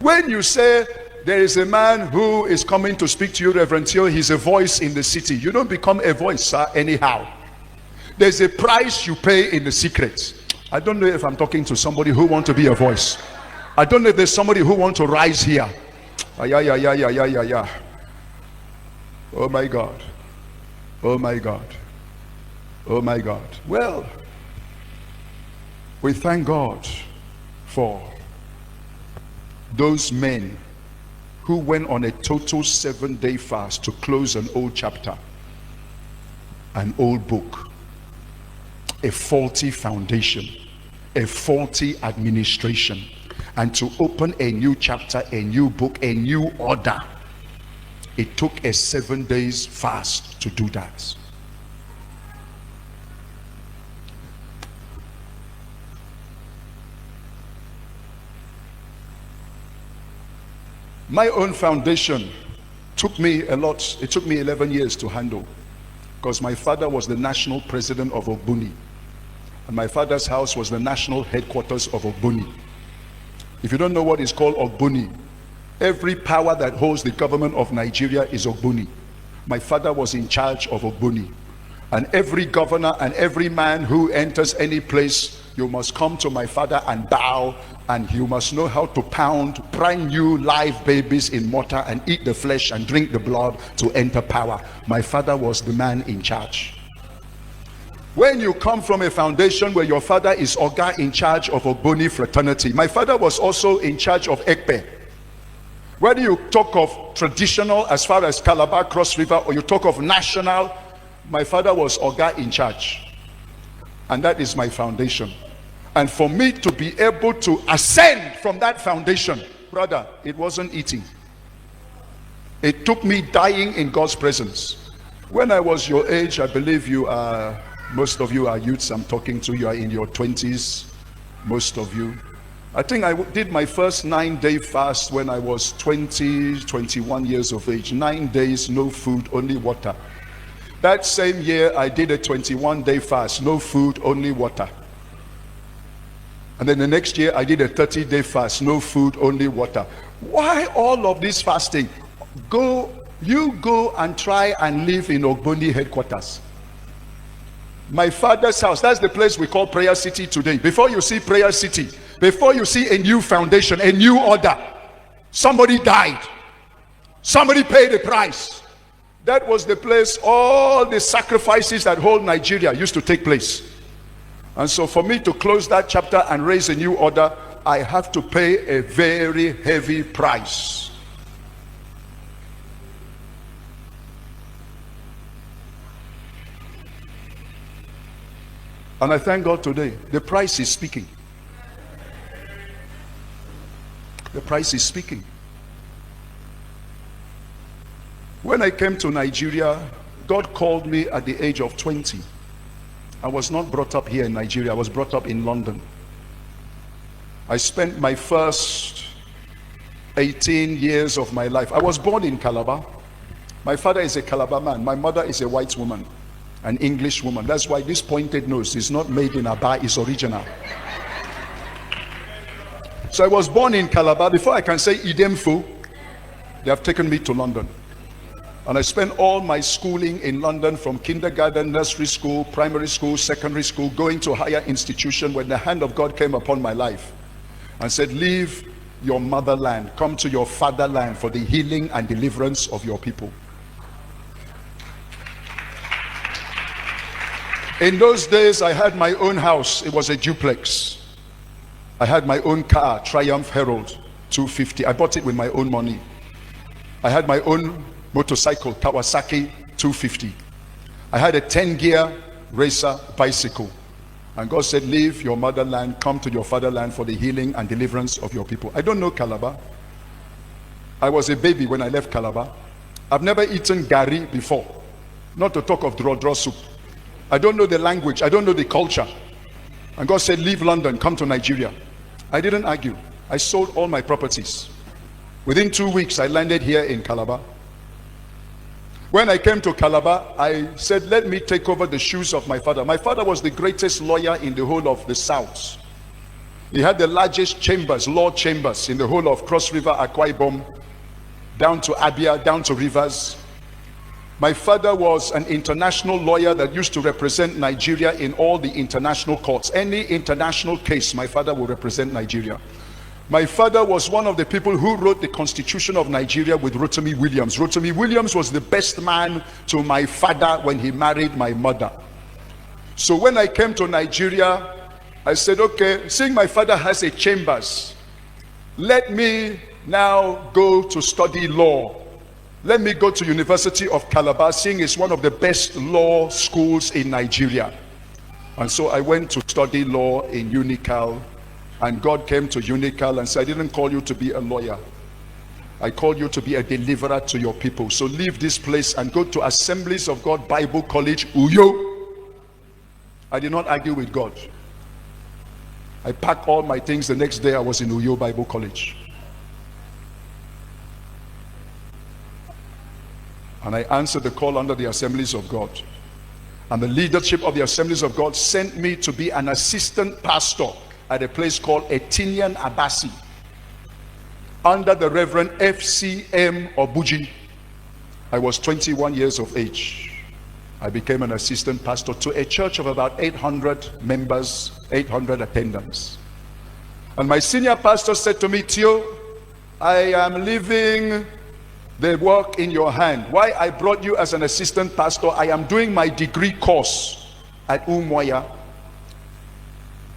When you say there is a man who is coming to speak to you, Reverend Theo, he's a voice in the city, you don't become a voice, sir, anyhow. There's a price you pay in the secret. I don't know if I'm talking to somebody who wants to be a voice. I don't know if there's somebody who wants to rise here. Yeah. Oh my God. Oh my God. Oh my God. Well, we thank God for those men who went on a total 7-day fast to close an old chapter, an old book, a faulty foundation, a faulty administration, and to open a new chapter, a new book, a new order. It took a 7 days fast to do that. My own foundation took me a lot. It took me 11 years to handle, because my father was the national president of Ogbuni, and my father's house was the national headquarters of Ogbuni. If you don't know what is called Ogbuni, every power that holds the government of Nigeria is Ogbuni. My father was in charge of Ogbuni, and every governor and every man who enters any place, you must come to my father and bow, and you must know how to pound brand new live babies in mortar and eat the flesh and drink the blood to enter power. My father was the man in charge. When you come from a foundation where your father is Oga in charge of Ogboni fraternity, my father was also in charge of Ekpe. Whether you talk of traditional as far as Calabar, Cross River, or you talk of national, my father was Oga in charge. And that is my foundation. And for me to be able to ascend from that foundation, brother, it wasn't eating. It took me dying in God's presence. When I was your age, I believe you are, most of you are youths I'm talking to, you are in your 20s, most of you. I think I did my first 9-day fast when I was 21 years of age. 9 days, no food, only water. That same year, I did a 21-day fast, no food, only water. And then the next year, I did a 30-day fast, no food, only water. Why all of this fasting? You go and try and live in Ogboni headquarters. My father's house, that's the place we call Prayer City today. Before you see Prayer City, before you see a new foundation, a new order, somebody died. Somebody paid a price. That was the place all the sacrifices that hold Nigeria used to take place. And so for me to close that chapter and raise a new order, I have to pay a very heavy price. And I thank God today, the price is speaking. The price is speaking. When I came to Nigeria, God called me at the age of 20. I was not brought up here in Nigeria. I was brought up in London. I spent my first 18 years of my life. I was born in Calabar. My father is a Calabar man. My mother is a white woman, an English woman. That's why this pointed nose is not made in Aba, it's original. So I was born in Calabar. Before I can say Idemfo, they have taken me to London. And I spent all my schooling in London, from kindergarten, nursery school, primary school, secondary school, going to higher institution, when the hand of God came upon my life and said, leave your motherland, come to your fatherland for the healing and deliverance of your people. In those days, I had my own house. It was a duplex. I had my own car, Triumph Herald 250. I bought it with my own money. I had my own motorcycle, Kawasaki 250. I had a 10-gear racer bicycle. And God said, leave your motherland, come to your fatherland for the healing and deliverance of your people. I don't know Calabar. I was a baby when I left Calabar. I've never eaten gari before, not to talk of draw soup. I don't know the language. I don't know the culture. And God said, leave London, come to Nigeria. I didn't argue. I sold all my properties. Within 2 weeks, I landed here in Calabar. When I came to Calabar, I said, let me take over the shoes of my father. My father was the greatest lawyer in the whole of the South. He had the largest chambers, law chambers, in the whole of Cross River, Akwa Ibom, down to Abia, down to Rivers. My father was an international lawyer that used to represent Nigeria in all the international courts. Any international case, my father will represent Nigeria. My father was one of the people who wrote the Constitution of Nigeria with Rotimi Williams. Rotimi Williams was the best man to my father when he married my mother. So when I came to Nigeria, I said, okay, seeing my father has a chambers, let me now go to study law. Let me go to University of Calabar, seeing it's one of the best law schools in Nigeria. And so I went to study law in Unical, and God came to Unical and said, I didn't call you to be a lawyer. I called you to be a deliverer to your people. So leave this place and go to Assemblies of God Bible College, Uyo. I did not argue with God. I packed all my things. The next day I was in Uyo Bible College. And I answered the call under the Assemblies of God. And the leadership of the Assemblies of God sent me to be an assistant pastor at a place called Etinian Abasi, under the Reverend F.C.M. Obuji. I was 21 years of age. I became an assistant pastor to a church of about 800 members, 800 attendants. And my senior pastor said to me, Theo, I am leaving the work in your hand. Why I brought you as an assistant pastor, I am doing my degree course at Umuahia,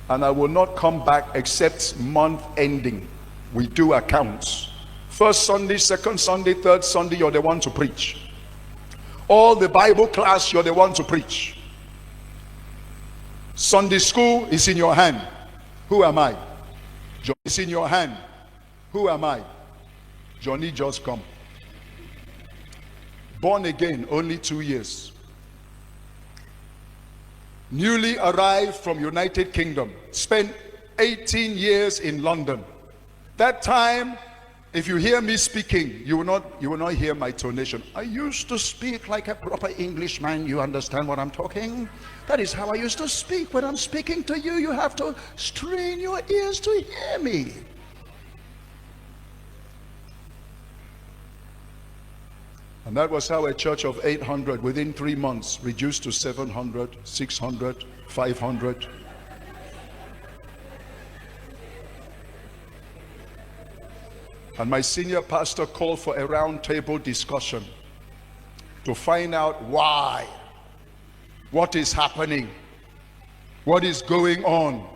and I will not come back except month ending. We do accounts. First Sunday, second Sunday, third Sunday, you're the one to preach. All the Bible class, you're the one to preach. Sunday school is in your hand. Who am I? It's in your hand. Who am I? Johnny just come. Born again, only 2 years. Newly arrived from United Kingdom. Spent 18 years in London. That time, if you hear me speaking, you will not hear my tonation. I used to speak like a proper Englishman. You understand what I'm talking? That is how I used to speak. When I'm speaking to you, you have to strain your ears to hear me. And that was how a church of 800 within 3 months reduced to 700, 600, 500. And my senior pastor called for a round table discussion to find out why, what is happening, what is going on.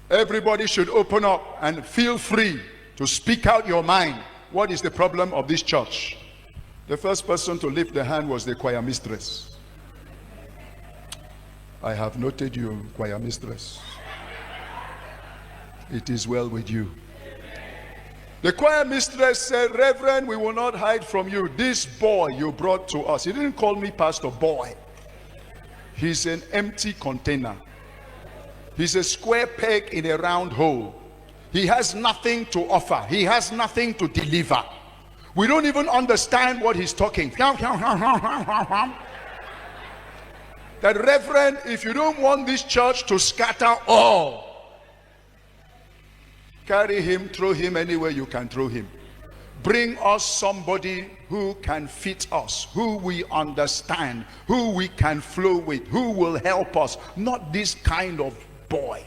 Everybody should open up and feel free to speak out your mind. What is the problem of this church? The first person to lift the hand was the choir mistress. I have noted you, choir mistress. It is well with you. The choir mistress said, Reverend, we will not hide from you. This boy you brought to us. He didn't call me pastor, boy. He's an empty container. He's a square peg in a round hole. He has nothing to offer. He has nothing to deliver. We don't even understand what he's talking. That, Reverend, if you don't want this church to scatter all, carry him, throw him anywhere you can throw him. Bring us somebody who can fit us, who we understand, who we can flow with, who will help us. Not this kind of boy.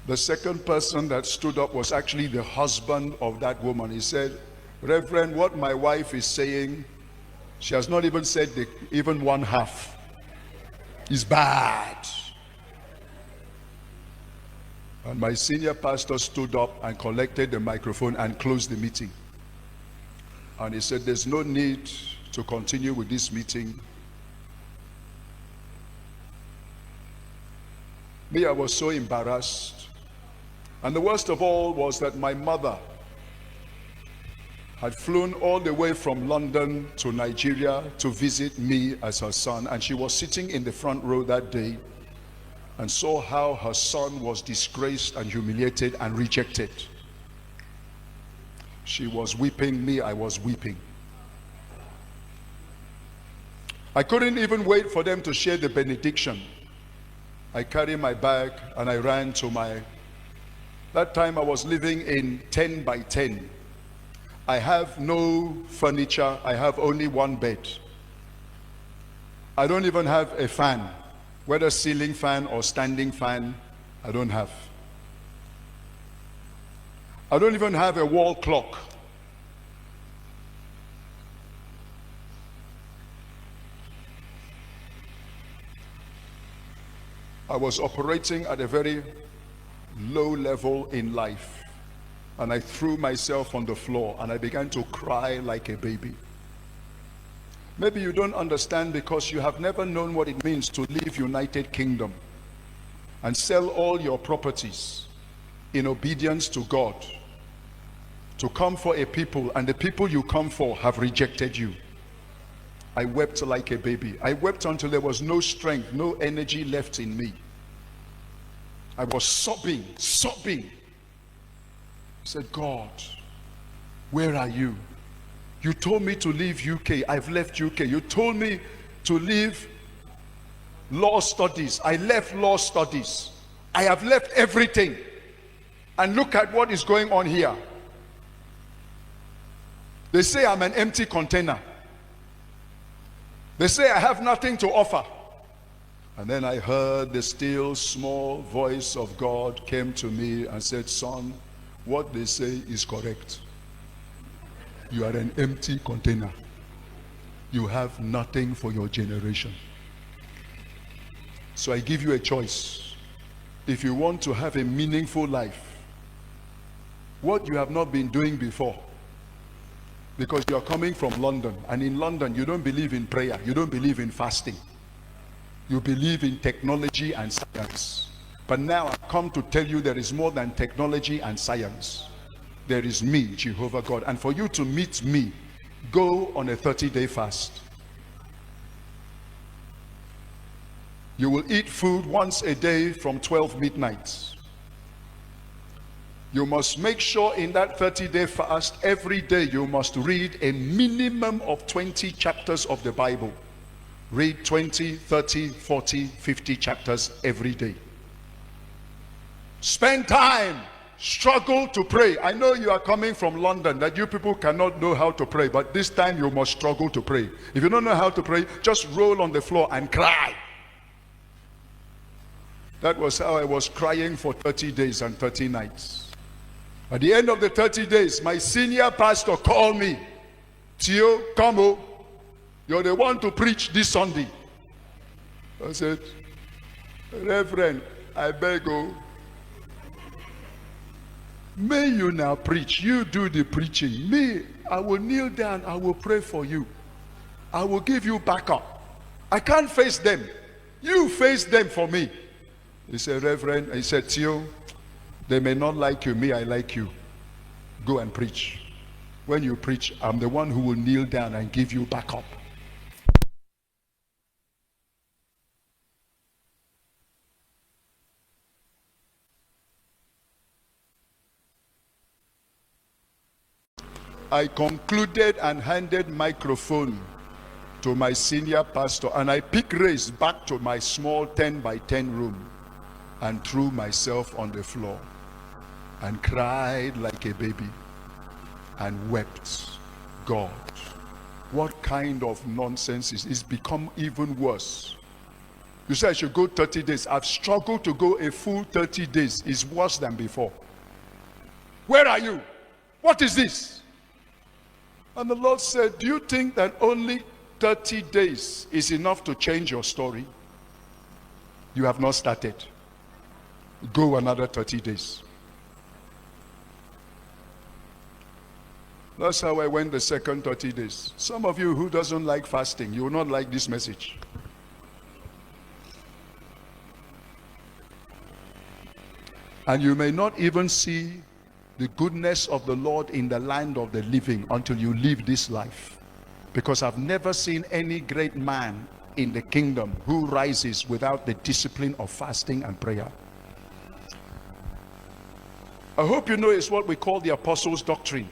The second person that stood up was actually the husband of that woman. He said, Reverend, what my wife is saying, she has not even said even one half. It's bad. And my senior pastor stood up and collected the microphone and closed the meeting. And he said, there's no need to continue with this meeting. Me, I was so embarrassed. And the worst of all was that my mother had flown all the way from London to Nigeria to visit me as her son. And she was sitting in the front row that day and saw how her son was disgraced and humiliated and rejected. She was weeping, me, I was weeping. I couldn't even wait for them to share the benediction. I carried my bag and I ran to that time I was living in 10 by 10. I have no furniture. I have only one bed. I don't even have a fan, whether ceiling fan or standing fan, I don't have. I don't even have a wall clock. I was operating at a very low level in life, and I threw myself on the floor and I began to cry like a baby. Maybe you don't understand because you have never known what it means to leave United Kingdom and sell all your properties in obedience to God, to come for a people, and the people you come for have rejected you. I wept like a baby. I wept until there was no strength, no energy left in me. I was sobbing. I said, God, where are you? You told me to leave UK. I've left UK. You told me to leave law studies. I left law studies. I have left everything. And look at what is going on here. They say I'm an empty container. They say I have nothing to offer. And then I heard the still small voice of God came to me and said, son, what they say is correct. You are an empty container. You have nothing for your generation. So I give you a choice. If you want to have a meaningful life, what you have not been doing before, because you are coming from London, and in London you don't believe in prayer, you don't believe in fasting, you believe in technology and science. But now I come to tell you there is more than technology and science. There is me, Jehovah God. And for you to meet me, go on a 30-day fast. You will eat food once a day from 12 midnight. You must make sure in that 30-day fast, every day you must read a minimum of 20 chapters of the Bible. Read 20, 30, 40, 50 chapters every day. Spend time. Struggle to pray. I know you are coming from London, that you people cannot know how to pray, but this time you must struggle to pray. If you don't know how to pray, just roll on the floor and cry. That was how I was crying for 30 days and 30 nights. At the end of the 30 days, my senior pastor called me. Theo, come on. You're the one to preach this Sunday. I said, Reverend, I beg you. May you now preach. You do the preaching. Me, I will kneel down. I will pray for you. I will give you backup. I can't face them. You face them for me. He said, Reverend, he said, Theo, they may not like you. Me, I like you. Go and preach. When you preach, I'm the one who will kneel down and give you backup. I concluded and handed microphone to my senior pastor, and I picked race back to my small 10 by 10 room and threw myself on the floor and cried like a baby and wept. God, what kind of nonsense is it's become even worse. You say I should go 30 days. I've struggled to go a full 30 days. It's worse than before. Where are you? What is this? And the Lord said, do you think that only 30 days is enough to change your story? You have not started. Go another 30 days. That's how I went the second 30 days. Some of you who doesn't like fasting, you will not like this message. And you may not even see the goodness of the Lord in the land of the living until you live this life. Because I've never seen any great man in the kingdom who rises without the discipline of fasting and prayer. I hope you know it's what we call the apostles' doctrine.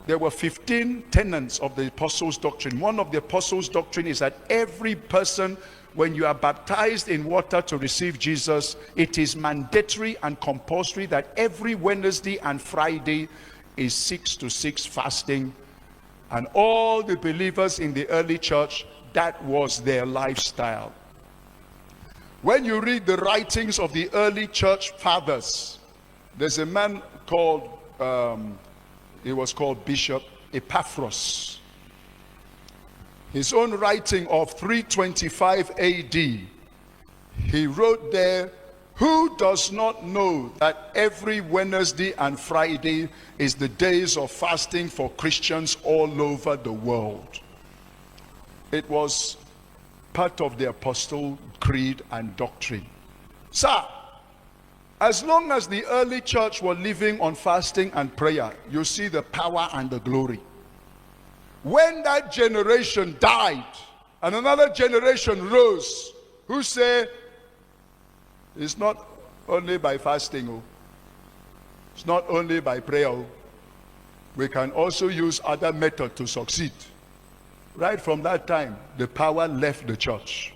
there were 15 tenets of the apostles' doctrine. One of the apostles' doctrine is that every person, when you are baptized in water to receive Jesus, it is mandatory and compulsory that every Wednesday and Friday is 6 to 6 fasting. And all the believers in the early church, that was their lifestyle. When you read the writings of the early church fathers, there's a man called, he was called Bishop Epaphras. His own writing of 325 AD, he wrote there, "Who does not know that every Wednesday and Friday is the days of fasting for Christians all over the world?" It was part of the apostle creed and doctrine. Sir, as long as the early church were living on fasting and prayer, you see the power and the glory. When that generation died and another generation rose, who say, it's not only by fasting, oh. It's not only by prayer, oh. We can also use other methods to succeed. Right from that time, the power left the church.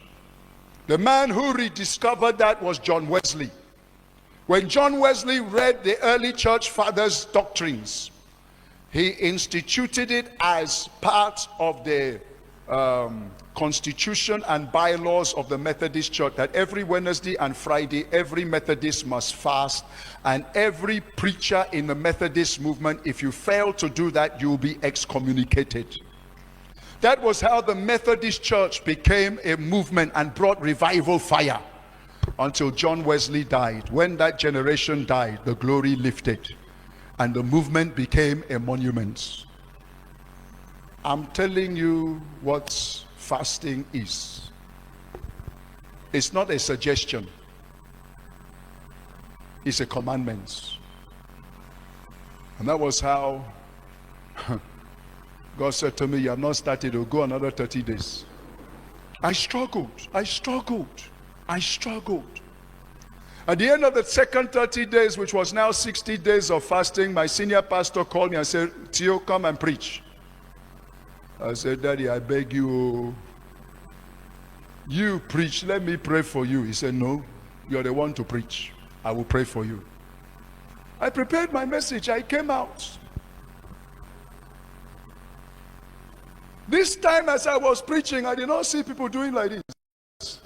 The man who rediscovered that was John Wesley. When John Wesley read the early church fathers' doctrines, he instituted it as part of the constitution and bylaws of the Methodist Church, that every Wednesday and Friday, every Methodist must fast, and every preacher in the Methodist movement, if you fail to do that, you will be excommunicated. That was how the Methodist Church became a movement and brought revival fire until John Wesley died. When that generation died, the glory lifted and the movement became a monument. I'm telling you what fasting is. It's not a suggestion. It's a commandment. And that was how God said to me, "You have not started, it'll go another 30 days. I struggled. At the end of the second 30 days, which was now 60 days of fasting, my senior pastor called me and said, "Theo, come and preach." I said, "Daddy, I beg you, you preach, let me pray for you." He said, "No, you're the one to preach. I will pray for you." I prepared my message. I came out. This time as I was preaching, I did not see people doing like this.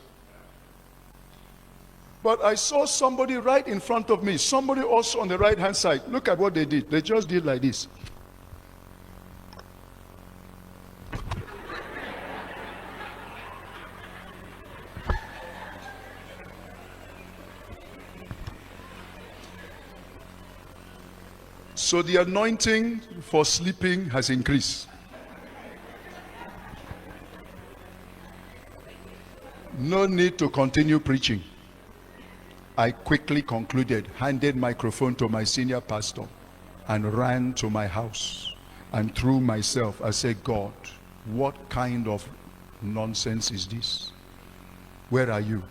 But I saw somebody right in front of me, somebody also on the right hand side. Look at what they did. They just did like this. So the anointing for sleeping has increased. No need to continue preaching. I quickly concluded, handed microphone to my senior pastor and ran to my house and threw myself. I said, "God, what kind of nonsense is this? Where are you?"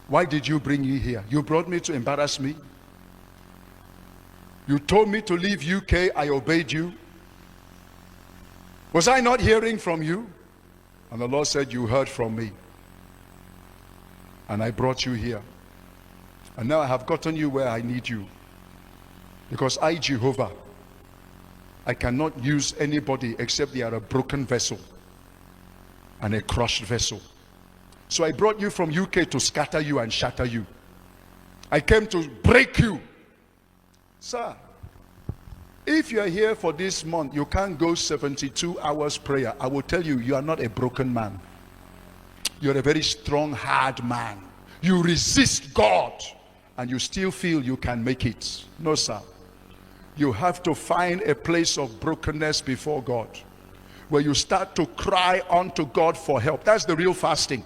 Why did you bring me here? You brought me to embarrass me. You told me to leave UK. I obeyed you. Was I not hearing from you? And the Lord said, "You heard from me. And I brought you here. And now I have gotten you where I need you. Because I, Jehovah, I cannot use anybody except they are a broken vessel and a crushed vessel. So I brought you from UK to scatter you and shatter you. I came to break you." Sir, if you are here for this month, you can't go 72 hours prayer. I will tell you, you are not a broken man. You're a very strong, hard man. You resist God and you still feel you can make it. No, sir. You have to find a place of brokenness before God, where you start to cry unto God for help. That's the real fasting.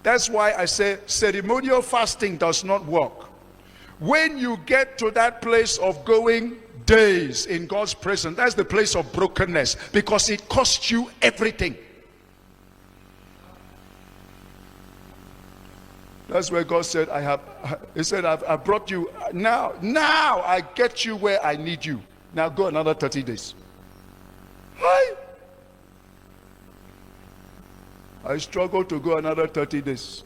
That's why I say ceremonial fasting does not work. When you get to that place of going days in God's presence, that's the place of brokenness, because it costs you everything. That's where God said, he said, I've brought you, now I get you where I need you. Now go another 30 days. Hi. I struggled to go another 30 days.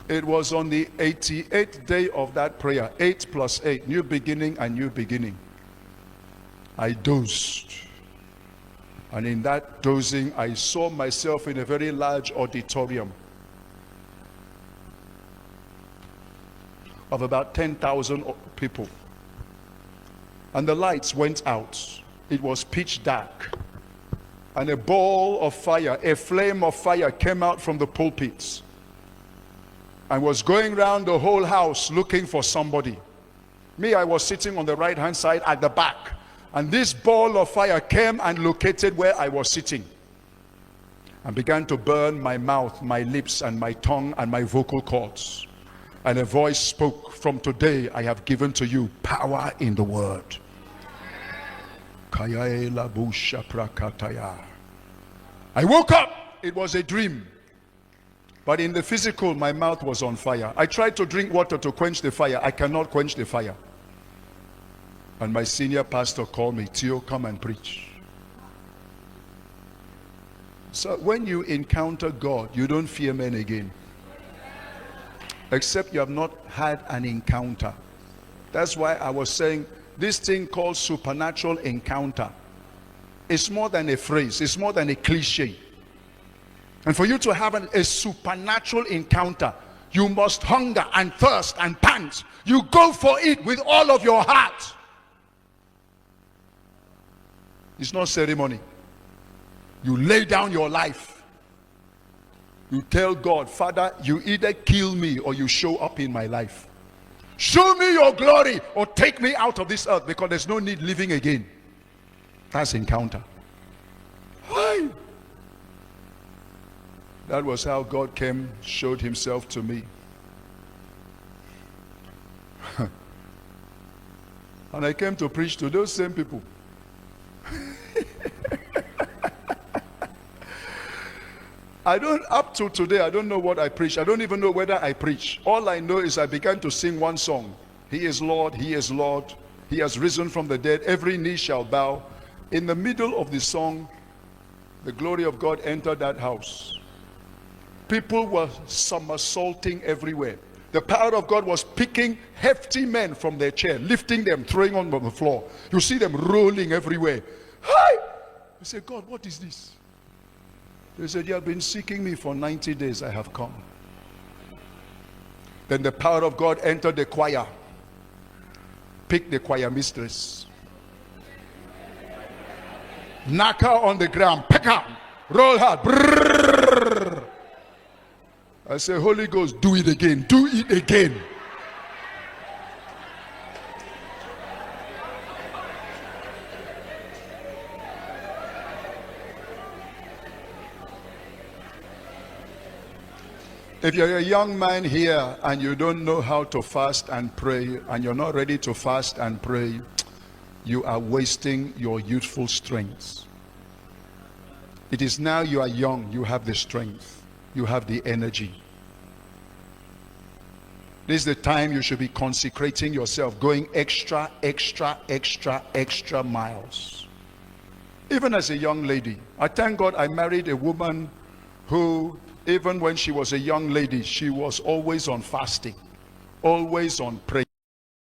It was on the 88th day of that prayer, 8 plus 8, new beginning and new beginning. I dozed. And in that dozing, I saw myself in a very large auditorium of about 10,000 people. And the lights went out. It was pitch dark. And a ball of fire, a flame of fire came out from the pulpits and was going around the whole house looking for somebody. Me, I was sitting on the right-hand side at the back. And this ball of fire came and located where I was sitting and began to burn my mouth, my lips, and my tongue, and my vocal cords. And a voice spoke, from today I have given to you power in the word. I woke up. It was a dream. But in the physical, my mouth was on fire. I tried to drink water to quench the fire. I cannot quench the fire. And my senior pastor called me, Theo, come and preach. So when you encounter God, you don't fear men again. Except you have not had an encounter. That's why I was saying this thing called supernatural encounter. It's more than a phrase. It's more than a cliche. And for you to have a supernatural encounter, you must hunger and thirst and pant. You go for it with all of your heart. It's not ceremony. You lay down your life. You tell God, Father, you either kill me or you show up in my life. Show me your glory or take me out of this earth, because there's no need living again. That's encounter. Why? That was how God came, showed himself to me. And I came to preach to those same people. Up to today, I don't know what I preach. I don't even know whether I preach. All I know is I began to sing one song. He is Lord, he is Lord. He has risen from the dead. Every knee shall bow. In the middle of the song, the glory of God entered that house. People were somersaulting everywhere. The power of God was picking hefty men from their chair, lifting them, throwing them on the floor. You see them rolling everywhere. Hi! I said, God, what is this? They said, you have been seeking me for 90 days. I have come. Then the power of God entered the choir. Pick the choir mistress. Knock her on the ground. Pick her. Roll her. Brrr. I say, Holy Ghost, do it again. Do it again. If you're a young man here and you don't know how to fast and pray, and you're not ready to fast and pray, you are wasting your youthful strength. It is now you are young, you have the strength, you have the energy. This is the time you should be consecrating yourself, going extra miles. Even as a young lady, I thank God I married a woman who, even when she was a young lady, she was always on fasting, always on prayer.